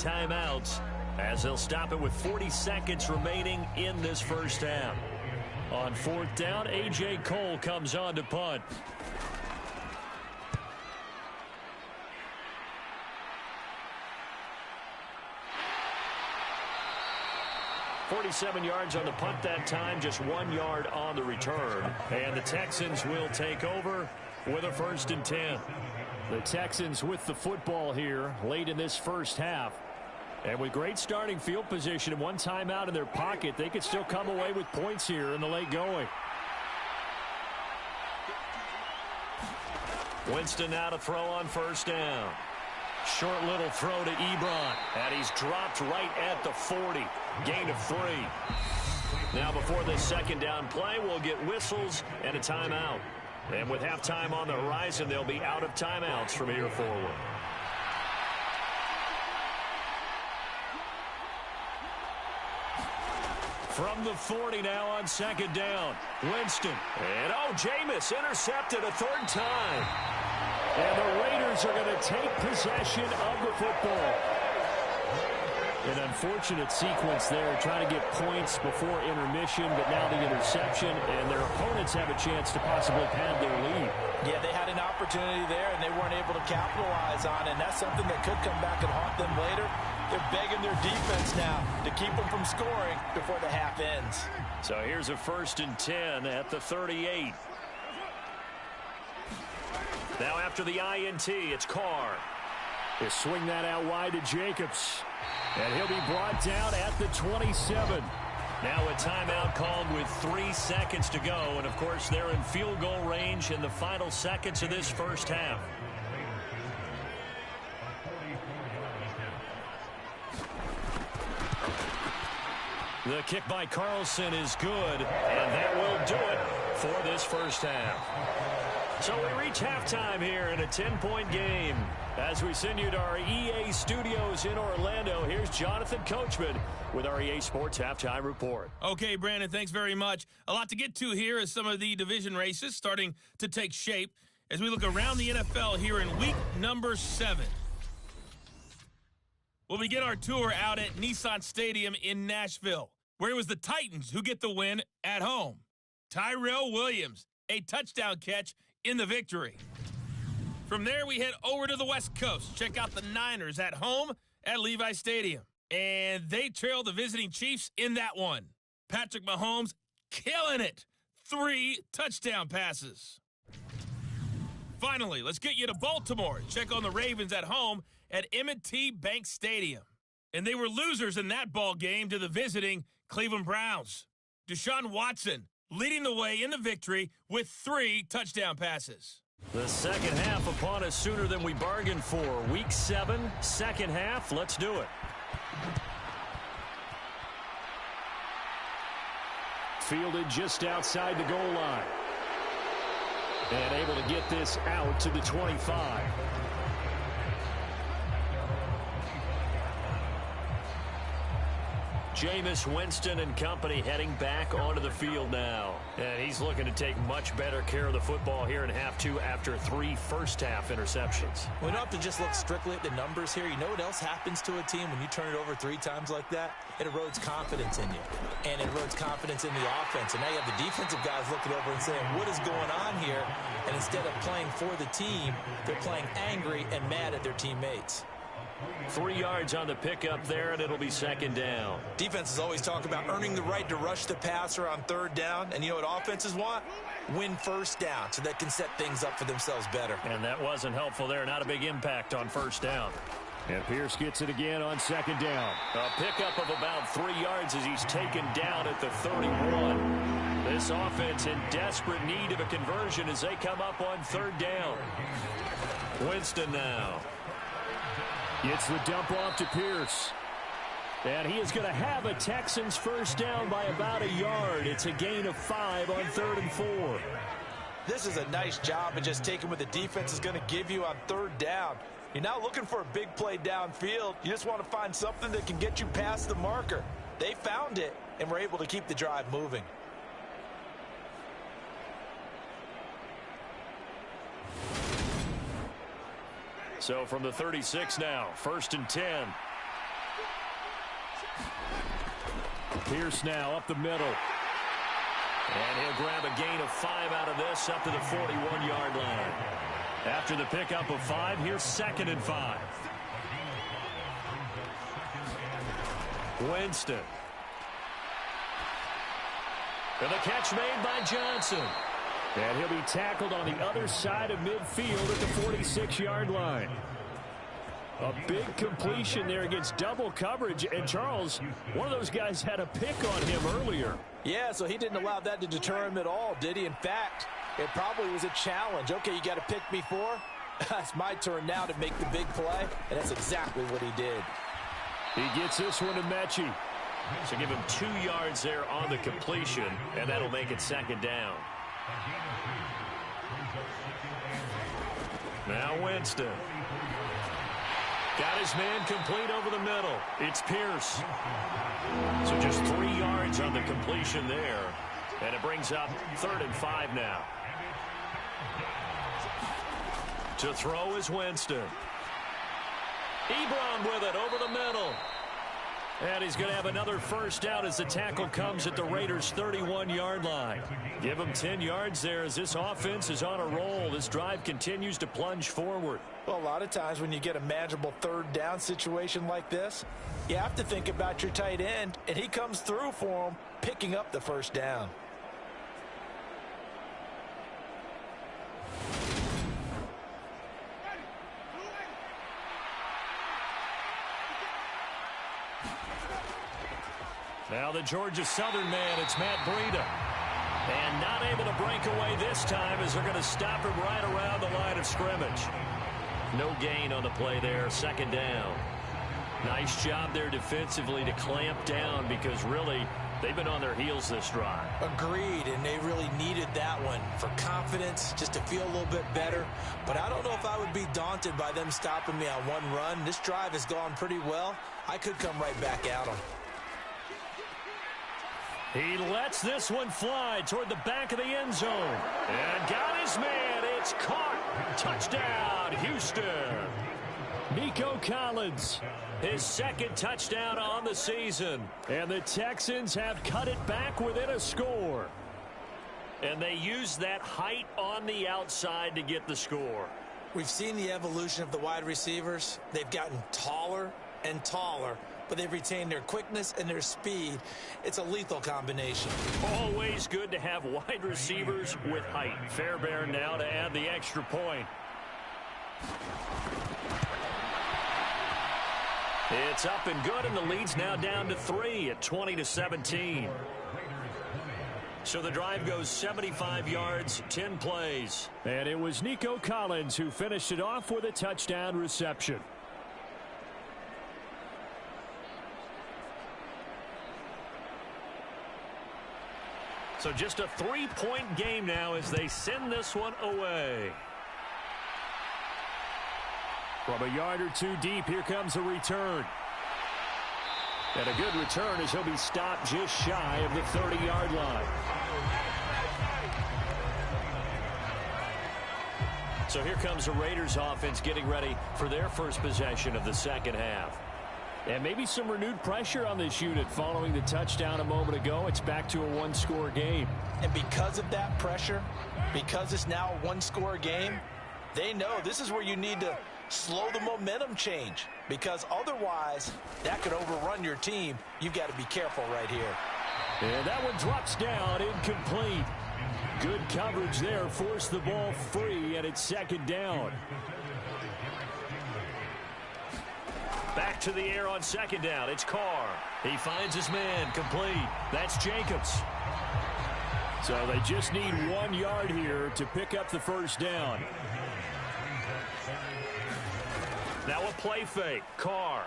timeouts as they'll stop it with 40 seconds remaining in this first half. On fourth down, A.J. Cole comes on to punt. 47 yards on the punt that time, just 1 yard on the return. And the Texans will take over with a 1st and 10. The Texans with the football here late in this first half. And with great starting field position and 1 timeout in their pocket, they could still come away with points here in the late going. Winston now to throw on 1st down. Short little throw to Ebron, and he's dropped right at the 40. Gain of 3. Now before this 2nd down play, we'll get whistles and a timeout. And with halftime on the horizon, they'll be out of timeouts from here forward. From the 40 now on 2nd down. Winston. And Jameis intercepted a 3rd time. And the Raiders are going to take possession of the football. An unfortunate sequence there, trying to get points before intermission, but now the interception, and their opponents have a chance to possibly pad their lead. Yeah, they had an opportunity there, and they weren't able to capitalize on it, and that's something that could come back and haunt them later. They're begging their defense now to keep them from scoring before the half ends. So here's a 1st and 10 at the 38. Now after the INT, it's Carr. They swing that out wide to Jacobs. And he'll be brought down at the 27. Now a timeout called with 3 seconds to go. And, of course, they're in field goal range in the final seconds of this first half. The kick by Carlson is good. And that will do it for this first half. So we reach halftime here in a 10-point game. As we send you to our EA studios in Orlando, here's Jonathan Coachman with our EA Sports Halftime Report. Okay, Brandon, thanks very much. A lot to get to here as some of the division races starting to take shape as we look around the NFL here in week number 7. We'll begin our tour out at Nissan Stadium in Nashville, where it was the Titans who get the win at home. Tyrell Williams, a touchdown catch in the victory. From there, we head over to the West Coast. Check out the Niners at home at Levi Stadium. And they trail the visiting Chiefs in that one. Patrick Mahomes killing it. 3 touchdown passes. Finally, let's get you to Baltimore. Check on the Ravens at home at M&T Bank Stadium. And they were losers in that ball game to the visiting Cleveland Browns. Deshaun Watson leading the way in the victory with 3 touchdown passes. The second half upon us sooner than we bargained for. Week 7, second half. Let's do it. Fielded just outside the goal line. And able to get this out to the 25. Jameis Winston and company heading back onto the field now. And he's looking to take much better care of the football here in half 2 after 3 first-half interceptions. We don't have to just look strictly at the numbers here. You know what else happens to a team when you turn it over 3 times like that? It erodes confidence in you. And it erodes confidence in the offense. And now you have the defensive guys looking over and saying, what is going on here? And instead of playing for the team, they're playing angry and mad at their teammates. 3 yards on the pickup there, and it'll be second down. Defenses always talk about earning the right to rush the passer on 3rd down. And you know what offenses want? Win first down so they can set things up for themselves better. And that wasn't helpful there. Not a big impact on 1st down. And Pierce gets it again on 2nd down. A pickup of about 3 yards as he's taken down at the 31. This offense in desperate need of a conversion as they come up on 3rd down. Winston now. Gets the dump off to Pierce. And he is going to have a Texans first down by about a yard. It's a gain of 5 on 3rd and 4. This is a nice job of just taking what the defense is going to give you on 3rd down. You're not looking for a big play downfield. You just want to find something that can get you past the marker. They found it and were able to keep the drive moving. So from the 36 now, 1st and 10. Pierce now up the middle. And he'll grab a gain of 5 out of this up to the 41-yard line. After the pickup of 5, here's 2nd and 5. Winston. And the catch made by Johnson. And he'll be tackled on the other side of midfield at the 46-yard line. A big completion there against double coverage. And Charles, one of those guys had a pick on him earlier. Yeah, so he didn't allow that to deter him at all, did he? In fact, it probably was a challenge. Okay, you got to pick me 4. It's my turn now to make the big play, and that's exactly what he did. He gets this one to Mechie. So give him 2 yards there on the completion, and that'll make it 2nd down. Now Winston. Got his man complete over the middle. It's Pierce. So just 3 yards on the completion there. And it brings up 3rd and 5 now. To throw is Winston. Ebron with it over the middle. And he's going to have another first down as the tackle comes at the Raiders' 31-yard line. Give him 10 yards there as this offense is on a roll. This drive continues to plunge forward. Well, a lot of times when you get a manageable 3rd down situation like this, you have to think about your tight end, and he comes through for him, picking up the first down. Now the Georgia Southern man, it's Matt Breida. And not able to break away this time as they're going to stop him right around the line of scrimmage. No gain on the play there, 2nd down. Nice job there defensively to clamp down because really they've been on their heels this drive. Agreed, and they really needed that one for confidence, just to feel a little bit better. But I don't know if I would be daunted by them stopping me on one run. This drive has gone pretty well. I could come right back at them. He lets this one fly toward the back of the end zone. And got his man. It's caught. Touchdown, Houston. Nico Collins, his 2nd touchdown on the season. And the Texans have cut it back within a score. And they use that height on the outside to get the score. We've seen the evolution of the wide receivers. They've gotten taller and taller, but they've retained their quickness and their speed. It's a lethal combination. Always good to have wide receivers with height. Fairbairn now to add the extra point. It's up and good, and the lead's now down to 3 at 20-17. So the drive goes 75 yards, 10 plays. And it was Nico Collins who finished it off with a touchdown reception. So just a 3-point game now as they send this one away. From a yard or 2 deep, here comes a return. And a good return as he'll be stopped just shy of the 30-yard line. So here comes the Raiders offense getting ready for their first possession of the 2nd half. And maybe some renewed pressure on this unit following the touchdown a moment ago. It's back to a 1-score game. And because of that pressure, because it's now a 1-score game, they know this is where you need to slow the momentum change, because otherwise that could overrun your team. You've got to be careful right here. And that one drops down, incomplete. Good coverage there, forced the ball free, and it's 2nd down. Back to the air on 2nd down. It's Carr. He finds his man, complete. That's Jacobs. So they just need 1 yard here to pick up the first down. Now a play fake. Carr.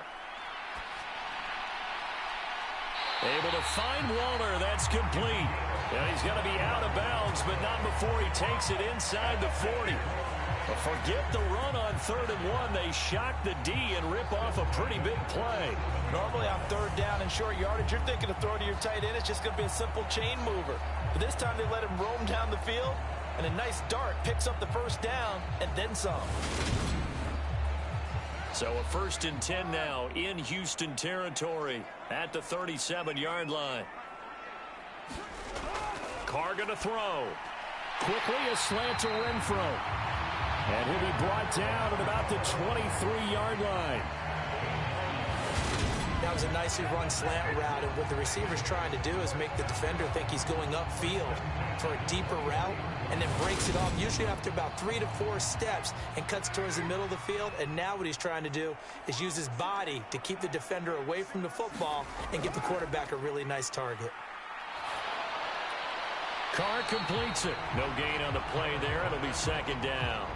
Able to find Waller. That's complete. And he's going to be out of bounds, but not before he takes it inside the 40. But forget the run on 3rd and 1. They shock the D and rip off a pretty big play. Normally on 3rd down and short yardage, you're thinking of throwing to your tight end. It's just going to be a simple chain mover. But this time they let him roam down the field, and a nice dart picks up the first down and then some. So a 1st and 10 now in Houston territory at the 37-yard line. Carr going to throw. Quickly a slant to Renfro. And he'll be brought down at about the 23-yard line. That was a nicely run slant route, and what the receiver's trying to do is make the defender think he's going upfield for a deeper route, and then breaks it off, usually after about 3 to 4 steps, and cuts towards the middle of the field. And now what he's trying to do is use his body to keep the defender away from the football and give the quarterback a really nice target. Carr completes it. No gain on the play there. It'll be 2nd down.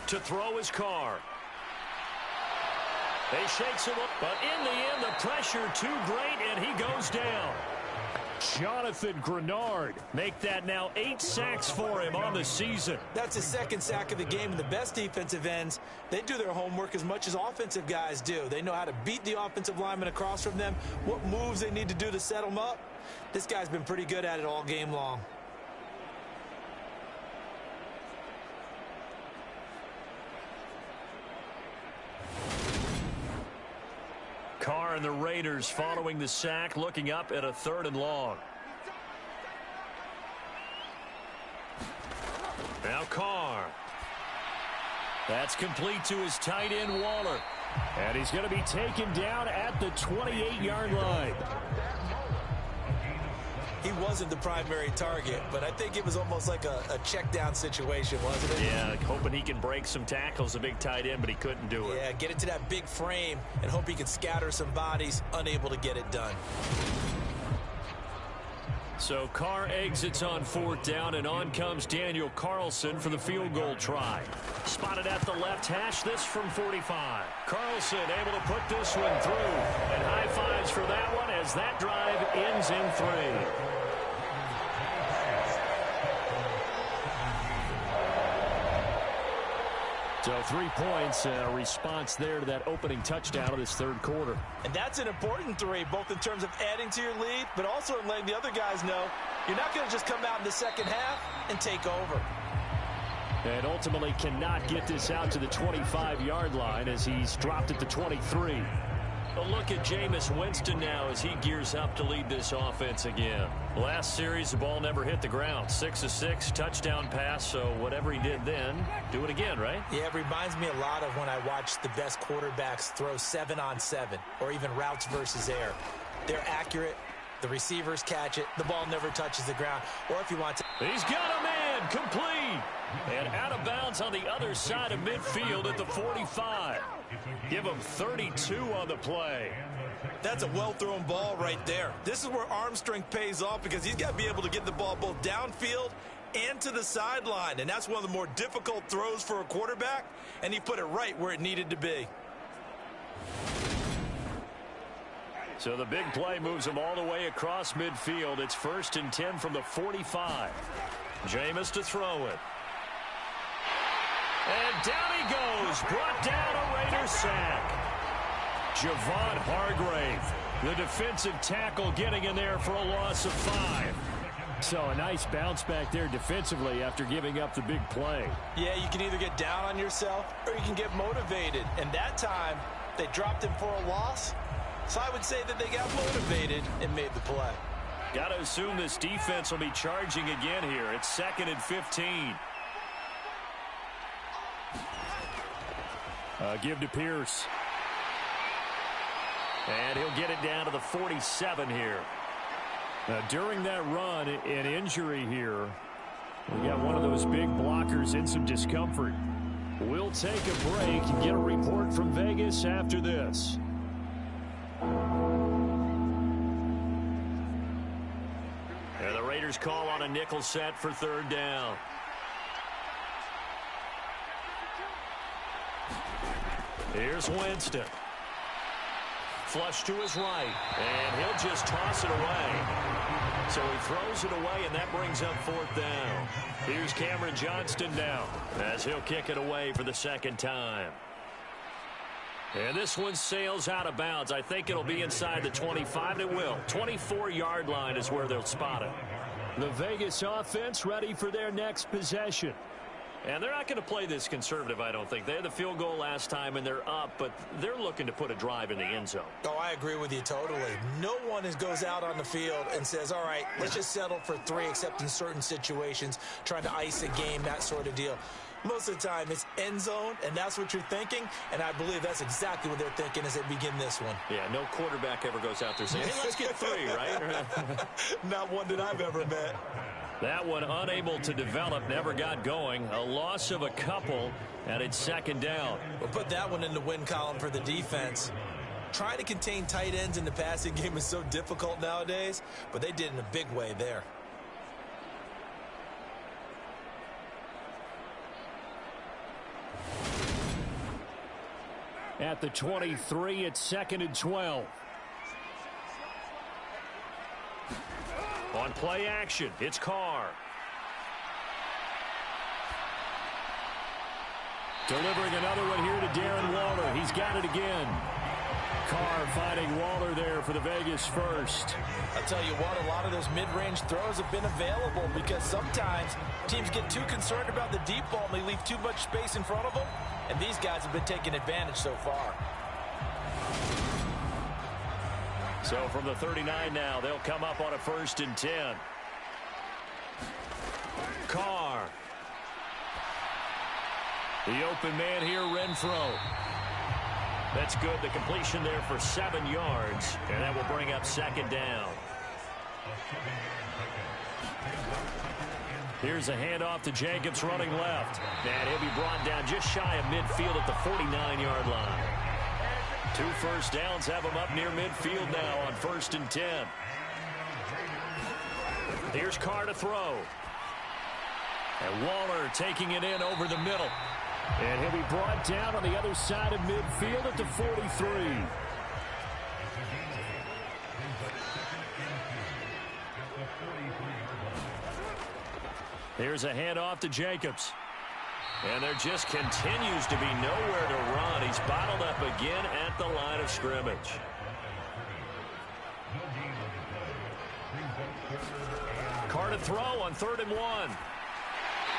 To throw his Carr. They shakes him up, but in the end, the pressure too great, and he goes down. Jonathan Grenard make that now 8 sacks for him on the season. That's his 2nd sack of the game, and the best defensive ends, they do their homework as much as offensive guys do. They know how to beat the offensive lineman across from them, what moves they need to do to set them up. This guy's been pretty good at it all game long. Carr and the Raiders following the sack, looking up at a 3rd and long. Now Carr. That's complete to his tight end, Waller. And he's going to be taken down at the 28-yard line. He wasn't the primary target, but I think it was almost like a check down situation, wasn't it? Yeah, hoping he can break some tackles, a big tight end, but he couldn't do it. Yeah, get it to that big frame and hope he can scatter some bodies, unable to get it done. So Carr exits on 4th down, and on comes Daniel Carlson for the field goal try. Spotted at the left hash, this from 45. Carlson able to put this one through, and high fives for that one as that drive ends in 3. So 3 points, response there to that opening touchdown of this 3rd quarter. And that's an important 3, both in terms of adding to your lead, but also in letting the other guys know you're not going to just come out in the 2nd half and take over. And ultimately cannot get this out to the 25-yard line as he's dropped at the 23. A look at Jameis Winston now as he gears up to lead this offense again. Last series, the ball never hit the ground. 6 of 6, touchdown pass, so whatever he did then, do it again, right? Yeah, it reminds me a lot of when I watch the best quarterbacks throw 7-on-7 or even routes versus air. They're accurate. The receivers catch it. The ball never touches the ground. Or if you want to... He's got a man, complete. And out of bounds on the other side of midfield at the 45. Give him 32 on the play. That's a well-thrown ball right there. This is where arm strength pays off because he's got to be able to get the ball both downfield and to the sideline. And that's one of the more difficult throws for a quarterback. And he put it right where it needed to be. So the big play moves him all the way across midfield. It's 1st and 10 from the 45. Jameis to throw it. And down he goes. Brought down a Raider sack. Javon Hargrave, the defensive tackle, getting in there for a loss of 5. So a nice bounce back there defensively after giving up the big play. Yeah, you can either get down on yourself or you can get motivated. And that time, they dropped him for a loss. So I would say that they got motivated and made the play. Got to assume this defense will be charging again here. It's 2nd and 15. Give to Pierce. And he'll get it down to the 47 here. During that run, an injury here. We got one of those big blockers in some discomfort. We'll take a break and get a report from Vegas after this. And the Raiders call on a nickel set for 3rd down. Here's Winston. Flush to his right, and he'll just toss it away. So he throws it away, and that brings up 4th down. Here's Cameron Johnston now as he'll kick it away for the 2nd time. And this one sails out of bounds. I think it'll be inside the 25. It will. 24-yard line is where they'll spot it. The Vegas offense ready for their next possession. And they're not going to play this conservative, I don't think. They had the field goal last time, and they're up, but they're looking to put a drive in the end zone. Oh, I agree with you totally. No one goes out on the field and says, all right, let's just settle for 3, except in certain situations, trying to ice a game, that sort of deal. Most of the time, it's end zone, and that's what you're thinking, and I believe that's exactly what they're thinking as they begin this one. Yeah, no quarterback ever goes out there saying, hey, let's get 3, right? Not one that I've ever met. That one unable to develop, never got going. A loss of a couple, and it's second down. We'll put that one in the win column for the defense. Trying to contain tight ends in the passing game is so difficult nowadays, but they did in a big way there. At the 23, it's 2nd and 12. On play action, it's Carr. Delivering another one here to Darren Waller. He's got it again. Carr finding Waller there for the Vegas first. I'll tell you what, a lot of those mid-range throws have been available because sometimes teams get too concerned about the deep ball and they leave too much space in front of them, and these guys have been taking advantage so far. So from the 39 now, they'll come up on a 1st and 10. Carr. The open man here, Renfro. That's good. The completion there for 7 yards, and that will bring up 2nd down. Here's a handoff to Jacobs running left. And he'll be brought down just shy of midfield at the 49-yard line. 2 first downs have him up near midfield now on 1st and 10. Here's Carr to throw. And Waller taking it in over the middle. And he'll be brought down on the other side of midfield at the 43. Here's a handoff to Jacobs. And there just continues to be nowhere to run. He's bottled up again at the line of scrimmage. Carr to throw on 3rd and 1.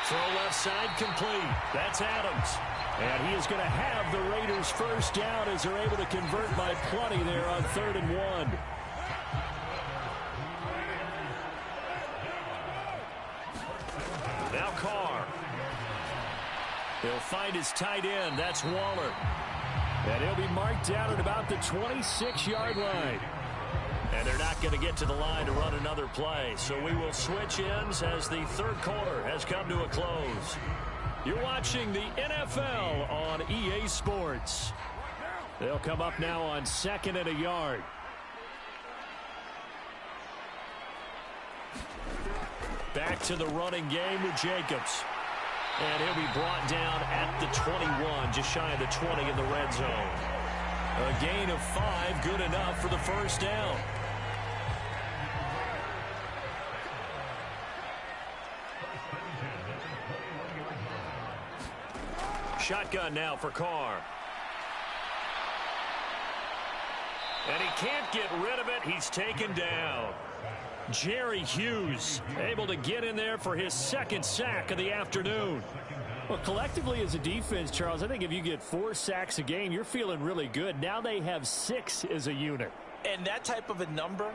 Throw left side complete. That's Adams. And he is going to have the Raiders first down as they're able to convert by plenty there on 3rd and 1. Now Carr. He'll find his tight end. That's Waller. And he'll be marked down at about the 26-yard line. And they're not going to get to the line to run another play. So we will switch ends as the 3rd quarter has come to a close. You're watching the NFL on EA Sports. They'll come up now on 2nd and a yard. Back to the running game with Jacobs. And he'll be brought down at the 21, just shy of the 20 in the red zone. A gain of 5, good enough for the first down. Shotgun now for Carr. And he can't get rid of it. He's taken down. Jerry Hughes able to get in there for his 2nd sack of the afternoon. Well, collectively as a defense, Charles, I think if you get 4 sacks a game, you're feeling really good. Now they have 6 as a unit. And that type of a number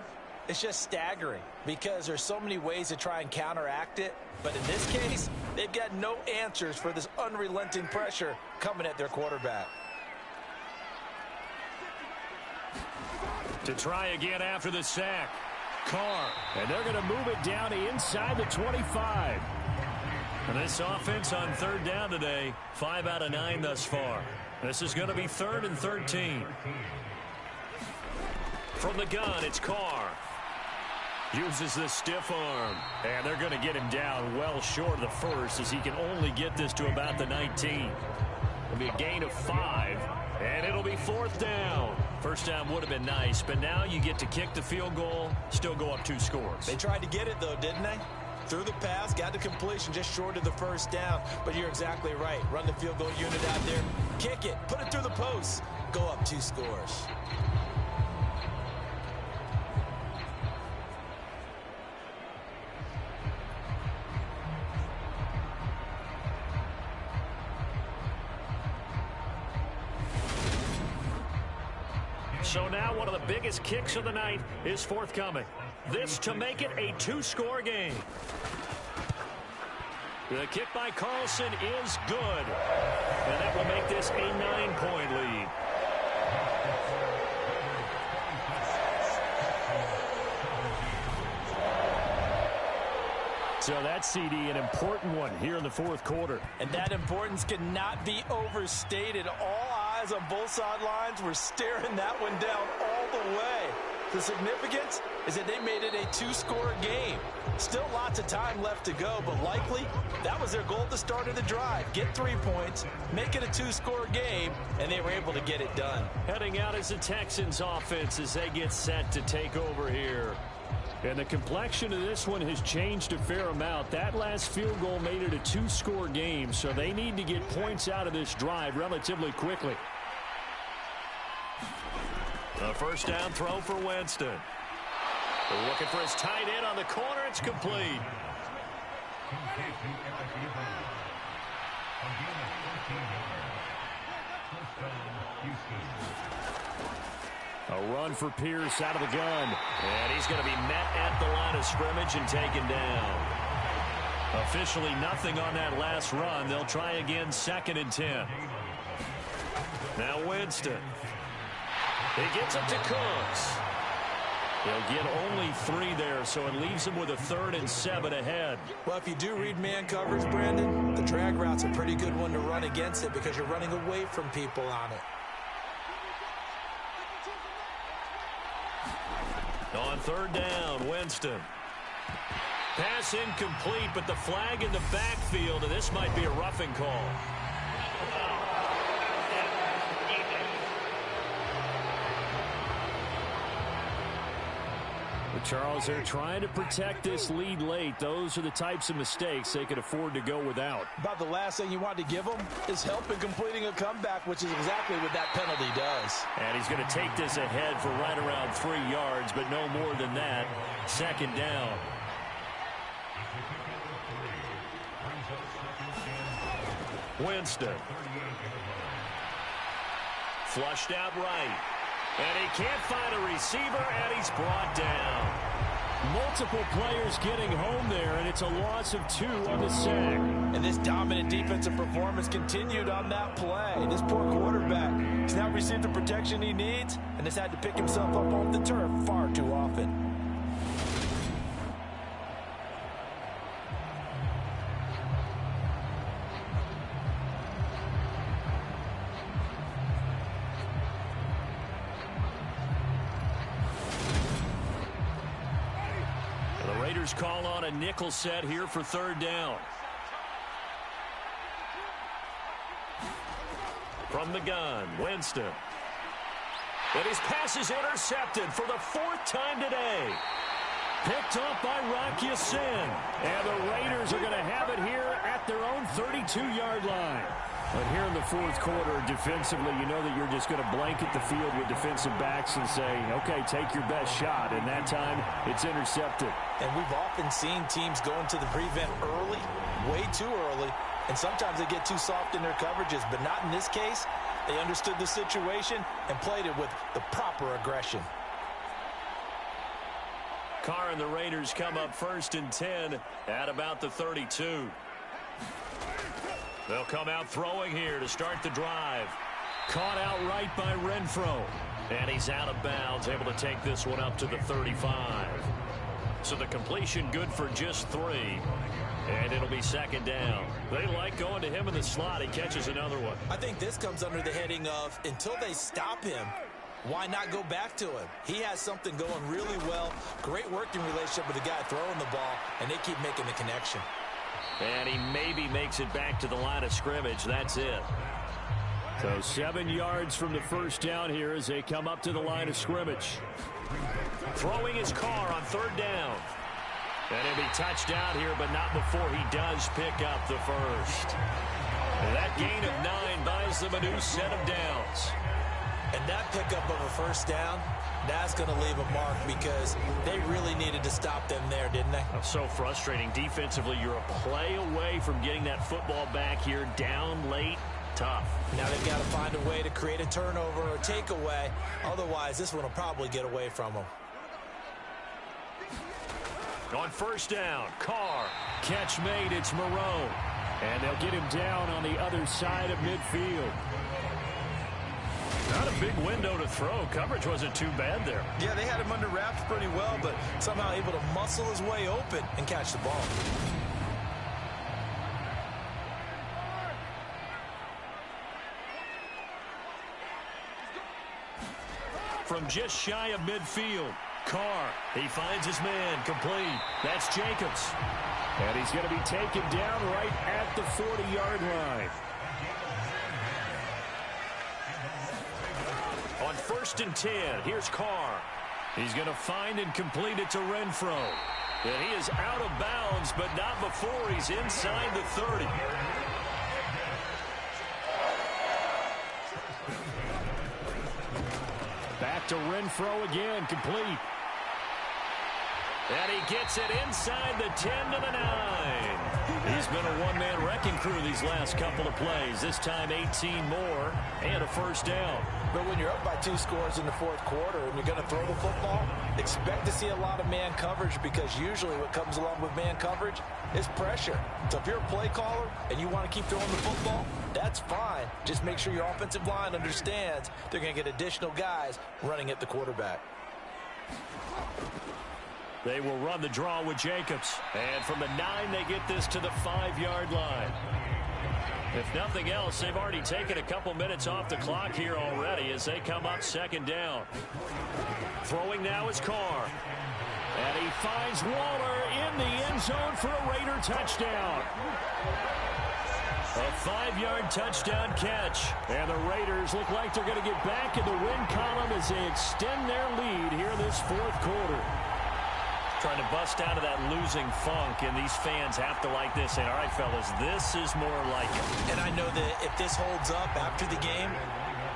is just staggering because there's so many ways to try and counteract it. But in this case, they've got no answers for this unrelenting pressure coming at their quarterback. To try again after the sack. Carr. And they're going to move it down inside the 25. And this offense on 3rd down today, 5 out of 9 thus far. This is going to be 3rd and 13. From the gun, it's Carr. Uses the stiff arm. And they're going to get him down well short of the first as he can only get this to about the 19. It'll be a gain of 5. And it'll be 4th down. First down would have been nice, but now you get to kick the field goal, still go up 2 scores. They tried to get it, though, didn't they? Threw the pass, got the completion just short of the first down. But you're exactly right. Run the field goal unit out there. Kick it. Put it through the post. Go up 2 scores. So now one of the biggest kicks of the night is forthcoming. This to make it a two-score game. The kick by Carlson is good. And that will make this a 9-point lead. So that CD, an important one here in the fourth quarter. And that importance cannot be overstated. All eyes on both sidelines were staring that one down all the way. The significance is that they made it a two-score game. Still lots of time left to go, but likely that was their goal at the start of the drive. Get 3 points, make it a two-score game, and they were able to get it done. Heading out is the Texans offense as they get set to take over here. And the complexion of this one has changed a fair amount. That last field goal made it a two-score game, so they need to get points out of this drive relatively quickly. A first down throw for Winston. Looking for his tight end on the corner. It's complete. A run for Pierce out of the gun. And he's going to be met at the line of scrimmage and taken down. Officially nothing on that last run. They'll try again 2nd and 10. Now Winston. He gets it to Cooks. They'll get only 3 there, so it leaves them with a 3rd and 7 ahead. Well, if you do read man coverage, Brandon, the drag route's a pretty good one to run against it because you're running away from people on it. On 3rd down, Winston. Pass incomplete, but the flag in the backfield, and this might be a roughing call. But Charles, they're trying to protect this lead late. Those are the types of mistakes they could afford to go without. About the last thing you want to give them is help in completing a comeback, which is exactly what that penalty does. And he's going to take this ahead for right around 3 yards, but no more than that. 2nd down. Winston. Flushed out right. And he can't find a receiver, and he's brought down. Multiple players getting home there, and it's a loss of 2 on the sack. And this dominant defensive performance continued on that play. This poor quarterback has not received the protection he needs and has had to pick himself up off the turf far too often. Call on a nickel set here for 3rd down. From the gun, Winston. And his pass is intercepted for the 4th time today. Picked off by Rock Ya-Sin. And the Raiders are going to have it here at their own 32-yard line. But here in the fourth quarter, defensively, you know that you're just going to blanket the field with defensive backs and say, okay, take your best shot. And that time, it's intercepted. And we've often seen teams go into the prevent early, way too early, and sometimes they get too soft in their coverages, but not in this case. They understood the situation and played it with the proper aggression. Carr and the Raiders come up 1st and 10 at about the 32. They'll come out throwing here to start the drive. Caught outright by Renfro. And he's out of bounds, able to take this one up to the 35. So the completion good for just 3. And it'll be 2nd down. They like going to him in the slot. He catches another one. I think this comes under the heading of, until they stop him, why not go back to him? He has something going really well. Great working relationship with the guy throwing the ball, and they keep making the connection. And he maybe makes it back to the line of scrimmage. That's it. So 7 yards from the first down here as they come up to the line of scrimmage. Throwing his Carr on 3rd down. And he'll be touched out here, but not before he does pick up the first. And that gain of 9 buys them a new set of downs. And that pickup of a first down, that's going to leave a mark because they really needed to stop them there, didn't they? So frustrating. Defensively, you're a play away from getting that football back here down late. tough. Now they've got to find a way to create a turnover or takeaway. Otherwise, this one will probably get away from them. On first down, Carr. Catch made, it's Moreau. And they'll get him down on the other side of midfield. Not a big window to throw. Coverage wasn't too bad there. Yeah, they had him under wraps pretty well, but somehow able to muscle his way open and catch the ball. From just shy of midfield, Carr. He finds his man, complete. That's Jacobs. And he's going to be taken down right at the 40-yard line. On first and 10, here's Carr. He's going to find and complete it to Renfro. And he is out of bounds, but not before he's inside the 30. Back to Renfro again, complete. And he gets it inside the 10 to the 9. He's been a one-man wrecking crew these last couple of plays. This time 18 more and a first down. But when you're up by 2 scores in the fourth quarter and you're going to throw the football, expect to see a lot of man coverage, because usually what comes along with man coverage is pressure. So if you're a play caller and you want to keep throwing the football, that's fine. Just make sure your offensive line understands they're going to get additional guys running at the quarterback. They will run the draw with Jacobs. And from the 9, they get this to the 5-yard line. If nothing else, they've already taken a couple minutes off the clock here already as they come up second down. Throwing now is Carr. And he finds Waller in the end zone for a Raider touchdown. A 5-yard touchdown catch. And the Raiders look like they're going to get back in the win column as they extend their lead here this fourth quarter. Trying to bust out of that losing funk, and these fans have to like this. And all right, fellas, this is more like it. And I know that if this holds up after the game,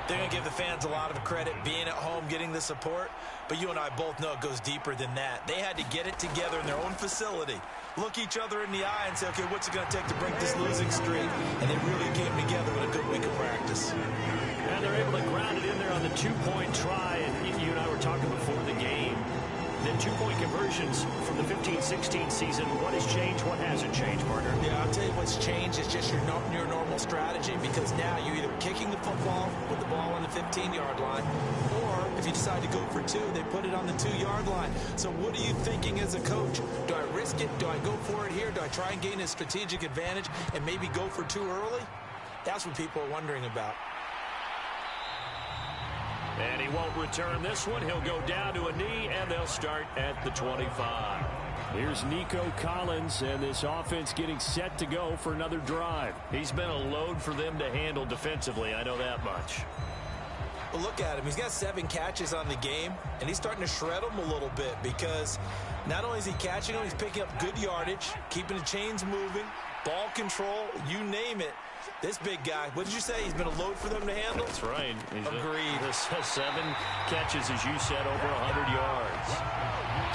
they're going to give the fans a lot of credit being at home, getting the support. But you and I both know it goes deeper than that. They had to get it together in their own facility, look each other in the eye and say, okay, what's it going to take to break this losing streak? And they really came together with a good week of practice. And they're able to ground it in there on the 2-point try. And you and I were talking before the game. The 2-point conversions from the 15-16 season, what has changed, what hasn't changed, partner? Yeah, I'll tell you what's changed is just your normal strategy, because now you're either kicking the football with the ball on the 15-yard line, or if you decide to go for 2, they put it on the 2-yard line. So what are you thinking as a coach? Do I risk it? Do I go for it here? Do I try and gain a strategic advantage and maybe go for 2 early? That's what people are wondering about. And he won't return this one. He'll go down to a knee, and they'll start at the 25. Here's Nico Collins, and this offense getting set to go for another drive. He's been a load for them to handle defensively, I know that much. Well, look at him. He's got 7 catches on the game, and he's starting to shred them a little bit, because not only is he catching them, he's picking up good yardage, keeping the chains moving, ball control, you name it. This big guy, what did you say? He's been a load for them to handle? That's right. Agreed. 7 catches, as you said, over 100 yards.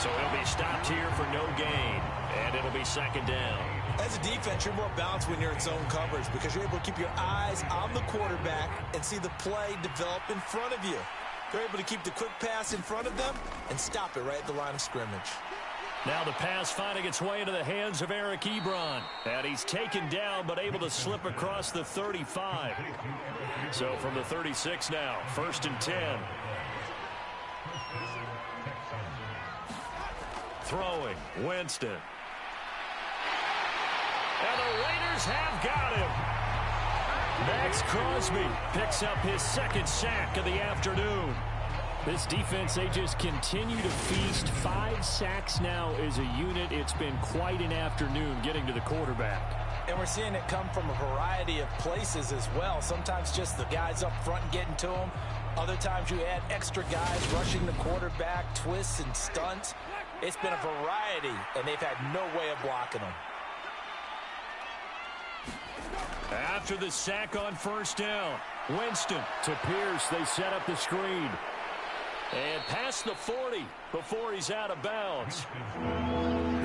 So he'll be stopped here for no gain, and it'll be second down. As a defense, you're more balanced when you're in zone coverage, because you're able to keep your eyes on the quarterback and see the play develop in front of you. They're able to keep the quick pass in front of them and stop it right at the line of scrimmage. Now the pass finding its way into the hands of Eric Ebron. And he's taken down, but able to slip across the 35. So from the 36 now, first and 10. Throwing, Winston. And the Raiders have got him. Max Crosby picks up his second sack of the afternoon. This defense, they just continue to feast. 5 sacks now as a unit. It's been quite an afternoon getting to the quarterback. And we're seeing it come from a variety of places as well. Sometimes just the guys up front getting to them. Other times you add extra guys rushing the quarterback, twists and stunts. It's been a variety, and they've had no way of blocking them. After the sack on first down, Winston to Pierce. They set up the screen. And past the 40 before he's out of bounds.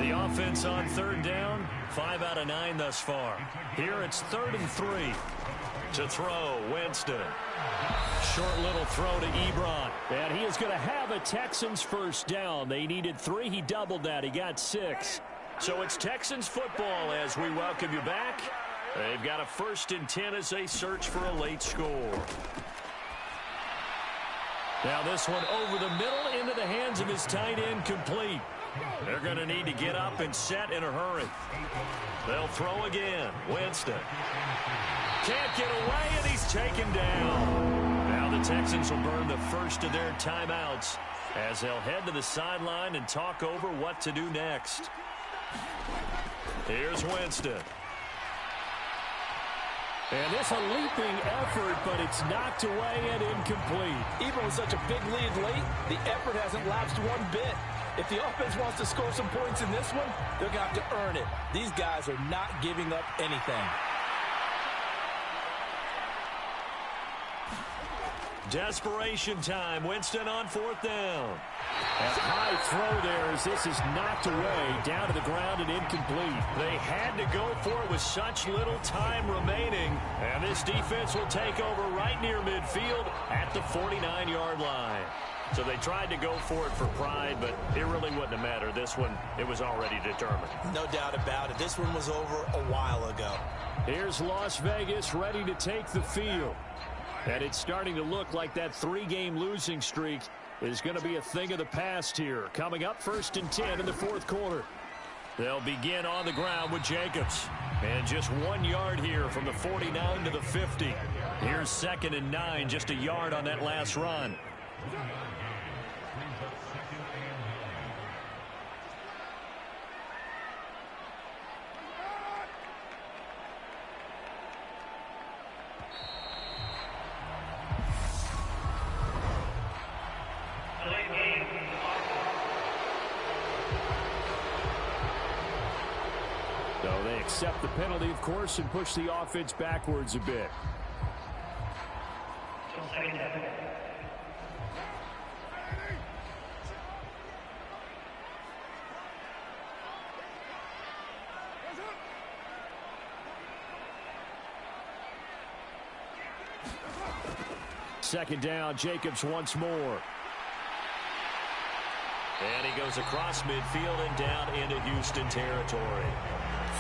The offense on third down, 5 out of 9 thus far. Here it's 3rd and 3. To throw, Winston. Short little throw to Ebron. And he is going to have a Texans first down. They needed 3. He doubled that. He got 6. So it's Texans football as we welcome you back. They've got a 1st and 10 as they search for a late score. Now this one over the middle into the hands of his tight end, complete. They're going to need to get up and set in a hurry. They'll throw again. Winston. Can't get away, and he's taken down. Now the Texans will burn the first of their timeouts as they'll head to the sideline and talk over what to do next. Here's Winston. And this a leaping effort, but it's knocked away and incomplete. Even with such a big lead late, the effort hasn't lapsed one bit. If the offense wants to score some points in this one, they're going to have to earn it. These guys are not giving up anything. Desperation time. Winston on 4th down. A high throw there as this is knocked away, down to the ground and incomplete. They had to go for it with such little time remaining. And this defense will take over right near midfield at the 49-yard line. So they tried to go for it for pride, but it really wouldn't have mattered. This one, it was already determined. No doubt about it. This one was over a while ago. Here's Las Vegas ready to take the field. And it's starting to look like that 3-game losing streak is going to be a thing of the past here. Coming up 1st and 10 in the 4th quarter. They'll begin on the ground with Jacobs. And just 1 yard here from the 49 to the 50. Here's 2nd and 9, just a yard on that last run. So they accept the penalty, of course, and push the offense backwards a bit. Second down, Jacobs once more. And he goes across midfield and down into Houston territory.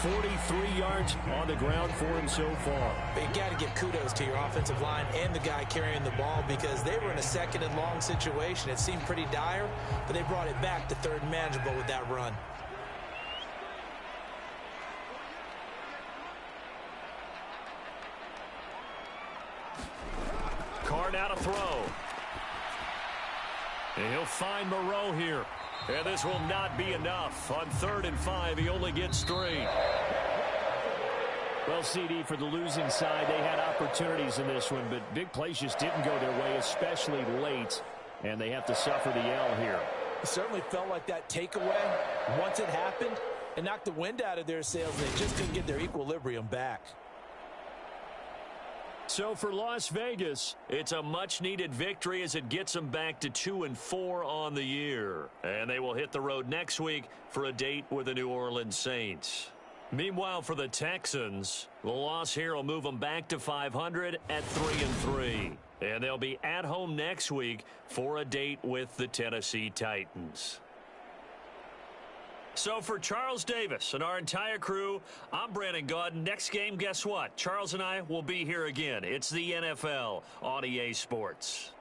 43 yards on the ground for him so far. You got to give kudos to your offensive line and the guy carrying the ball because they were in a 2nd and long situation. It seemed pretty dire, but they brought it back to 3rd and manageable with that run. Carr now to throw. And he'll find Moreau here. And this will not be enough. On 3rd and 5, he only gets 3. Well, CD, for the losing side, they had opportunities in this one, but big plays just didn't go their way, especially late, and they have to suffer the L here. It certainly felt like that takeaway, once it happened, it knocked the wind out of their sails, and they just couldn't get their equilibrium back. So for Las Vegas, it's a much-needed victory as it gets them back to 2-4 on the year. And they will hit the road next week for a date with the New Orleans Saints. Meanwhile, for the Texans, the loss here will move them back to 500 at 3-3. And they'll be at home next week for a date with the Tennessee Titans. So for Charles Davis and our entire crew, I'm Brandon Gaudin. Next game, guess what? Charles and I will be here again. It's the NFL on EA Sports.